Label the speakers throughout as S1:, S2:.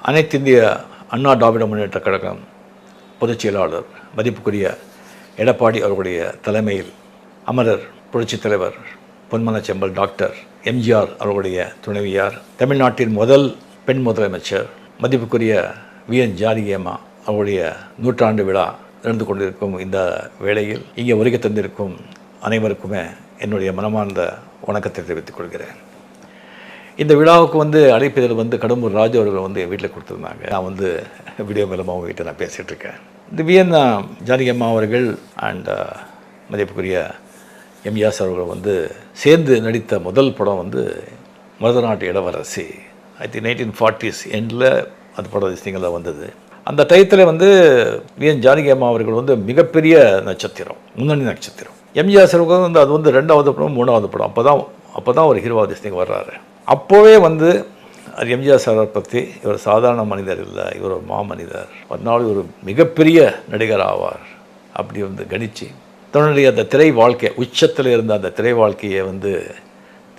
S1: அனைத்திந்திய அண்ணா திராவிட முன்னேற்றக் கழகம் பொதுச் செயலாளர் மதிப்புக்குரிய எடப்பாடி அவர்களுடைய தலைமையில் அமரர் புரட்சித் தலைவர் பொன்மனச்செம்மல் டாக்டர் எம்ஜிஆர் அவர்களுடைய துணைவியார், தமிழ்நாட்டின் முதல் பெண் முதலமைச்சர் மதிப்புக்குரிய விஎன் ஜானகி அம்மா அவருடைய நூற்றாண்டு விழா நடந்து கொண்டிருக்கும் இந்த வேளையில் இங்கே வருகை தந்திருக்கும் அனைவருக்குமே என்னுடைய மனமார்ந்த வணக்கத்தை தெரிவித்துக் கொள்கிறேன். இந்த விழாவுக்கு அழைப்பதில் கடம்பூர் ராஜு அவர்கள் என் வீட்டில் கொடுத்துருந்தாங்க. நான் வீடியோ மூலமாக அவங்க வீட்டை நான் பேசிகிட்டு இருக்கேன். இந்த விஎன் ஜானகி அம்மா அவர்கள் அண்ட் மதிப்புக்குரிய எம்ஜிஆர் அவர்கள் சேர்ந்து நடித்த முதல் படம் மருத நாட்டு இளவரசி. ஐ திங்க் 1940s எண்டில் அந்த படம் திசைங்களில் வந்தது. அந்த டயத்தில் விஎன் ஜானகி அம்மா அவர்கள் மிகப்பெரிய நட்சத்திரம், முன்னணி நட்சத்திரம். எம்ஜிஆர் அவர்கள் அது 2வது படம் 3வது படம் அப்போ தான் ஒரு ஹீரோவா திசைங்க வர்றாரு. அப்போவே அது எம்ஜிஆர் சாரை பற்றி இவர் சாதாரண மனிதர் இல்லை, இவர் ஒரு மாமனிதர், ஒரு நாள் ஒரு மிகப்பெரிய நடிகர் ஆவார் அப்படி கணிச்சு தன்னுடைய அந்த திரை வாழ்க்கை உச்சத்தில் இருந்த அந்த திரை வாழ்க்கையை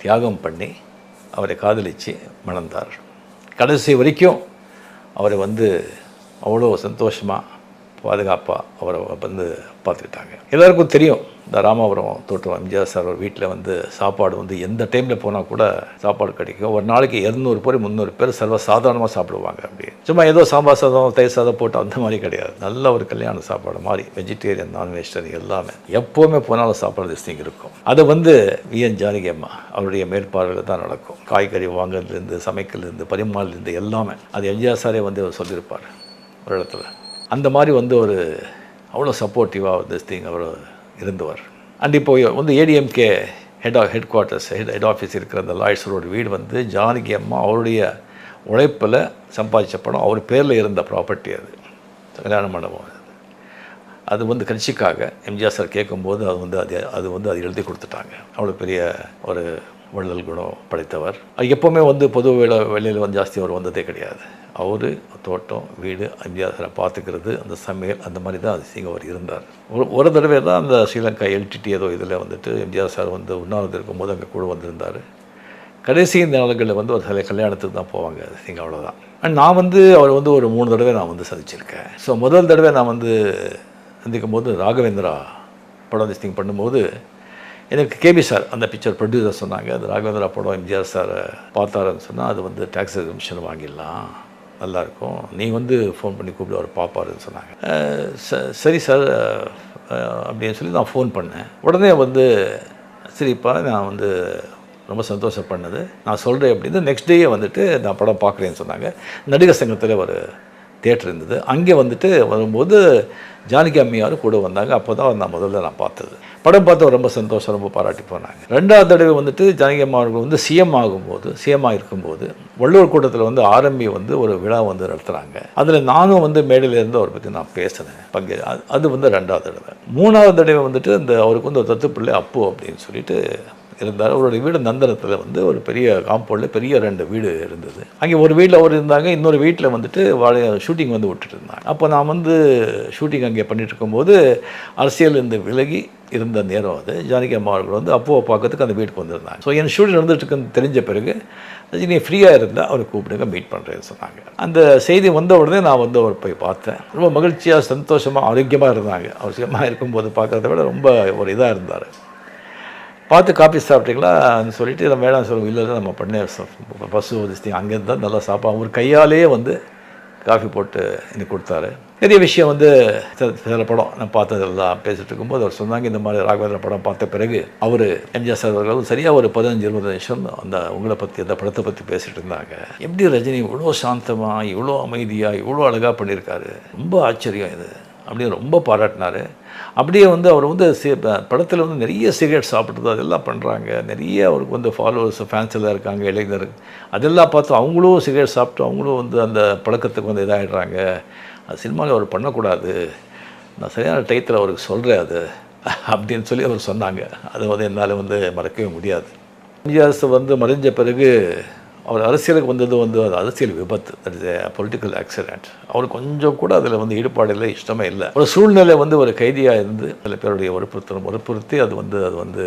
S1: தியாகம் பண்ணி அவரை காதலித்து மணந்தார். கடைசி வரைக்கும் அவரை அவ்வளோ சந்தோஷமாக பாதுகாப்பாக அவரை பார்த்துக்கிட்டாங்க. எல்லாருக்கும் தெரியும், இந்த ராமாபுரம் தோட்டம் எம்ஜிஆர் சார் ஒரு வீட்டில் சாப்பாடு எந்த டைமில் போனால் கூட சாப்பாடு கிடைக்கும். ஒரு நாளைக்கு 200 பேர் 300 பேர் சர்வசாதாரணமாக சாப்பிடுவாங்க. அப்படி சும்மா ஏதோ சாம்பார் சாதம் தயிர் சாதம் போட்டு அந்த மாதிரி கிடையாது. நல்ல ஒரு கல்யாண சாப்பாடு மாதிரி வெஜிடேரியன் நான் வெஜிடேரியன் எல்லாமே எப்போவுமே போனாலும் சாப்பாடு திஸ்டிங் இருக்கும். அது விஎன் ஜானகி அம்மா அவருடைய மேற்பார்வையில் தான் நடக்கும். காய்கறி வாங்குறதுலேருந்து சமைக்கிறதுலேருந்து பரிமாறலேருந்து எல்லாமே அது எம்ஜிஆர் சாரே அவர் சொல்லியிருப்பார் ஒரு இடத்துல. அந்த மாதிரி ஒரு அவ்வளோ சப்போர்ட்டிவாக திஸ்டிங் அவர் இருந்தவர். அண்ட் இப்போ ADMK head quarters head office இருக்கிற அந்த லாய்ட்ஸ் ரோடு வீடு ஜானகி அம்மா அவருடைய உழைப்பில் சம்பாதிச்ச படம், அவர் பேரில் இருந்த ப்ராப்பர்ட்டி. அது கல்யாண மண்டபம். அது கட்சிக்காக எம்ஜிஆர் சார் கேட்கும்போது அது எழுதி கொடுத்துட்டாங்க. அவ்வளோ பெரிய ஒரு வள்ளல் குணம் படைத்தவர். அது எப்போவுமே பொது வெளியில் ஜாஸ்தி அவர் வந்ததே கிடையாது. அவர் தோட்டம் வீடு எம்ஜிஆர் சாரை பார்த்துக்கிறது, அந்த சமையல், அந்த மாதிரி தான் அவர் இருந்தார். ஒரு தடவை தான் அந்த ஸ்ரீலங்கா எல்டிடி ஏதோ இதில் எம்ஜிஆர் சார் உண்ணாவிரதம் இருக்கும்போது அங்கே கூட வந்திருந்தார். கடைசி நாள்களில் ஒரு சில கல்யாணத்துக்கு தான் போவாங்க சிங்க, அவ்வளோதான். அண்ட் நான் அவர் ஒரு 3 தடவை நான் சந்திச்சிருக்கேன். ஸோ முதல் தடவை நான் சந்திக்கும் போது ராகவேந்திரா படம் திஸ்டிங் பண்ணும்போது எனக்கு கேபி சார் அந்த பிக்சர் ப்ரொடியூசர் சொன்னாங்க, அது ராகவேந்திரா படம் எம்ஜிஆர் சாரை பார்த்தாருன்னு சொன்னால் அது டேக்ஸ் எக்ஸம்ஷன் வாங்கிடலாம், நல்லாயிருக்கும், நீ ஃபோன் பண்ணி கூப்பிட்டு அவர் பார்ப்பாருன்னு சொன்னாங்க. சரி சார் அப்படின்னு சொல்லி நான் ஃபோன் பண்ணேன். உடனே சரிப்பா நான் ரொம்ப சந்தோஷம் பண்ணது, நான் சொல்கிறேன் அப்படின்னு நெக்ஸ்ட் டேயே நான் படம் பார்க்குறேன்னு சொன்னாங்க. நடிகர் சங்கத்தில் ஒரு தியேட்டர் இருந்தது. அங்கே வரும்போது ஜானகி அம்மையார் கூட வந்தாங்க. அப்போ தான் நான் முதல்ல பார்த்தது. படம் பார்த்து ரொம்ப சந்தோஷம், ரொம்ப பாராட்டி போனாங்க. 2வது தடவை ஜானகி அம்மா அவர்கள் சிஎம்மாக இருக்கும்போது வள்ளுவர் கூட்டத்தில் ஆரம்பி ஒரு விழா நடத்துகிறாங்க. அதில் நானும் மேடையில் இருந்து அவரை பற்றி நான் பேசினேன், அது 2வது தடவை. 3வது தடவை இந்த அவருக்கு ஒரு தத்துப்பிள்ளை அப்பு அப்படின்னு சொல்லிட்டு இருந்தார். அவருடைய வீடு நந்தனத்தில் ஒரு பெரிய காம்பவுண்டில் பெரிய 2 வீடு இருந்தது. அங்கே ஒரு வீட்டில் அவர் இருந்தாங்க, இன்னொரு வீட்டில் ஷூட்டிங் விட்டுட்டு இருந்தாங்க. அப்போ நான் ஷூட்டிங் அங்கே பண்ணிட்டு இருக்கும்போது அரசியல் விலகி இருந்த நேரம் அது. ஜானகி அம்மா அவர்கள் அப்போவை பார்க்கறதுக்கு அந்த வீட்டுக்கு வந்திருந்தாங்க. ஸோ என் ஷூட்டிங் நடந்துட்டுருக்குன்னு தெரிஞ்ச பிறகு நீ ஃப்ரீயாக இருந்தால் அவரை கூப்பிடுங்க, மீட் பண்ணுறேன்னு சொன்னாங்க. அந்த செய்தி வந்த உடனே நான் அவர் போய் பார்த்தேன். ரொம்ப மகிழ்ச்சியாக சந்தோஷமாக ஆரோக்கியமாக இருந்தாங்க. அவர் சுயமாக இருக்கும்போது பார்க்குறத விட ரொம்ப ஒரு இதாக இருந்தார். பார்த்து காஃபி சாப்பிட்டீங்களான்னு சொல்லிட்டு நம்ம வேணாம் சொல்லுவோம். இல்லை நம்ம பண்ண பசு திஸ்டிங் அங்கேருந்து தான் நல்லா சாப்பிடும். அவர் கையாலேயே காஃபி போட்டு எனக்கு கொடுத்தாரு. நிறைய விஷயம் சில படம் நான் பார்த்ததெல்லாம் பேசிகிட்டு இருக்கும்போது அவர் சொன்னாங்க, இந்த மாதிரி ராகவேந்திர படம் பார்த்த பிறகு அவர் எம்ஜிஆர் சார் அவர்கள் சரியாக ஒரு 15-20 நிமிஷம் உங்களை பற்றி அந்த படத்தை பற்றி பேசிகிட்டு இருந்தாங்க. எப்படி ரஜினி இவ்வளோ சாந்தமாக இவ்வளோ அமைதியாக இவ்வளோ அழகாக பண்ணியிருக்காரு, ரொம்ப ஆச்சரியம் இது அப்படின்னு ரொம்ப பாராட்டினார். அப்படியே அவர் படத்தில் நிறைய சிகரெட் சாப்பிட்றது அதெல்லாம் பண்ணுறாங்க. நிறைய அவருக்கு ஃபாலோவர்ஸ் ஃபேன்ஸ் எல்லாம் இருக்காங்க, இளைஞர், அதெல்லாம் பார்த்து அவங்களும் சிகரெட் சாப்பிட்டு அவங்களும் அந்த பழக்கத்துக்கு இதாகிடுறாங்க. அது சினிமாவில் அவர் பண்ணக்கூடாது, நான் சரியான டயத்தில் அவருக்கு சொல்கிறேன் அது அப்படின்னு சொல்லி அவர் சொன்னாங்க. அது என்னால் மறக்கவே முடியாது. எம்ஜிஆர் மறைஞ்ச பிறகு அவர் அரசியலுக்கு வந்தது அது அரசியல் விபத்து, that is a political accident. அவருக்கு கொஞ்சம் கூட அதில் ஈடுபாடு இல்லை, இஷ்டமே இல்லை. ஒரு சூழ்நிலை ஒரு கைதியாக இருந்து சில பேருடைய வற்புறுத்தி அது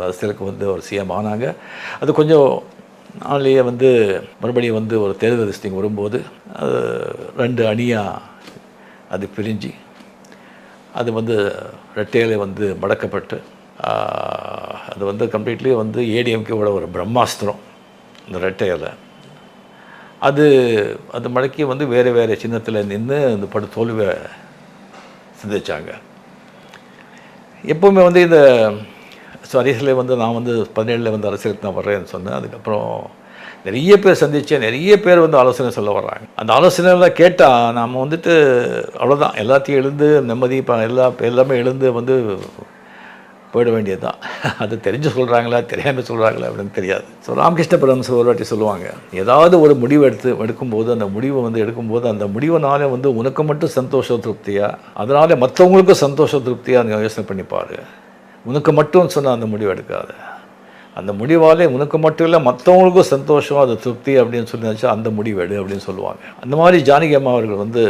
S1: அரசியலுக்கு ஒரு சிஎம் ஆனாங்க. அது கொஞ்சம் நாளையே வந்து மறுபடியும் வந்து ஒரு தேர்தல் லிஸ்டிங் வரும்போது அது 2 அணியாக அது பிரிஞ்சு அது வந்து ரெட்டையிலே வந்து மடக்கப்பட்டு அது வந்து கம்ப்ளீட்லி வந்து ஏடிஎம்கேவோட ஒரு பிரம்மாஸ்திரம் இந்த ரெட்டையில் அது அது மடக்கி வந்து வேறு வேறு சின்னத்தில் நின்று அந்த படு தோல்வியை சந்திச்சாங்க. எப்போவுமே வந்து இந்த அரசியலில் வந்து நான் வந்து 17 வந்து அரசியலுக்கு நான் வர்றேன்னு சொன்னேன். அதுக்கப்புறம் நிறைய பேர் சந்தித்தேன், நிறைய பேர் வந்து ஆலோசனை சொல்ல வர்றாங்க. அந்த ஆலோசனைலாம் கேட்டால் நாம் வந்துட்டு அவ்வளோதான், எல்லாத்தையும் எழுந்து நிம்மதி எல்லாமே எழுந்து வந்து போயிட வேண்டியது தான். அது தெரிஞ்சு சொல்கிறாங்களா தெரியாமல் சொல்கிறாங்களா அப்படின்னு தெரியாது. ஸோ ராமகிருஷ்ண பரமஹம்சர் ஒரு வாட்டி சொல்லுவாங்க, ஏதாவது ஒரு முடிவு எடுக்கும்போது அந்த முடிவை வந்து எடுக்கும்போது அந்த முடிவுனால வந்து உனக்கு மட்டும் சந்தோஷ திருப்தியாக, அதனால் மற்றவங்களுக்கும் சந்தோஷ திருப்தியாக யோசனை பண்ணிப்பார். உனக்கு மட்டும் சொன்னால் அந்த முடிவு எடுக்காது. அந்த முடிவாலே உனக்கு மட்டும் இல்லை மற்றவங்களுக்கும் சந்தோஷம், அது திருப்தி அப்படின்னு சொல்லியாச்சா அந்த முடிவு எடு அப்படின்னு சொல்லுவாங்க. அந்த மாதிரி ஜானகி அம்மா அவர்கள் வந்து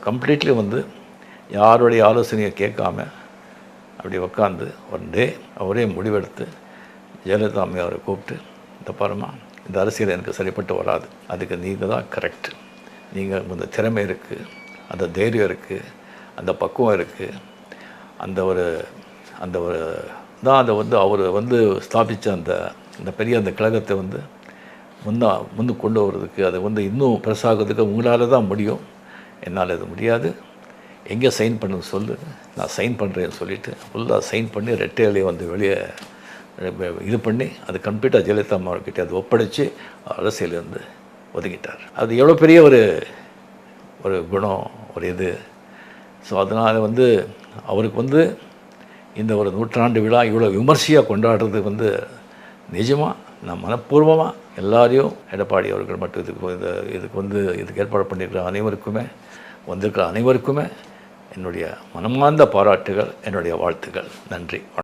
S1: கம்ப்ளீட்லி வந்து யாருடைய ஆலோசனையை கேட்காம அப்படி உட்காந்து ஒன் டே அவரே முடிவெடுத்து ஜெயலலிதா அம்மையை அவரை கூப்பிட்டு, இந்த பாருமா, இந்த அரசியல் எனக்கு சரிப்பட்டு வராது, அதுக்கு நீங்கள் தான் கரெக்ட், நீங்கள் இந்த திறமை இருக்குது, அந்த தைரியம் இருக்குது, அந்த பக்குவம் இருக்குது, அந்த ஒரு தான் அதை வந்து அவர் வந்து ஸ்தாபித்த அந்த பெரிய அந்த கழகத்தை வந்து முன்னு கொண்டு வர்றதுக்கு, அதை வந்து இன்னும் பெருசாகிறதுக்கு உங்களால் தான் முடியும், என்னால் அது முடியாது, எங்கே சைன் பண்ண சொல்லு, நான் சைன் பண்ணுறேன்னு சொல்லிவிட்டு ஃபுல்லாக சைன் பண்ணி ரெட்டையிலே வந்து வெளியே இது பண்ணி அது கம்ப்ளீட்டாக ஜெயலலிதா அம்மாக்கிட்ட அதை ஒப்படைச்சு அரசியல் வந்து ஒதுங்கிட்டார். அது எவ்வளோ பெரிய ஒரு குணம், ஒரு இது. ஸோ அதனால் வந்து அவருக்கு வந்து இந்த ஒரு 100ஆண்டு விழா இவ்வளோ விமர்சையாக கொண்டாடுறது வந்து நிஜமாக நான் மனப்பூர்வமாக எல்லாரையும் எடப்பாடி அவர்கள் மட்டும் இதுக்கு ஏற்பாடு பண்ணியிருக்கிற அனைவருக்குமே வந்திருக்கிற அனைவருக்குமே என்னுடைய மனமார்ந்த பாராட்டுகள், என்னுடைய வாழ்த்துக்கள். நன்றி.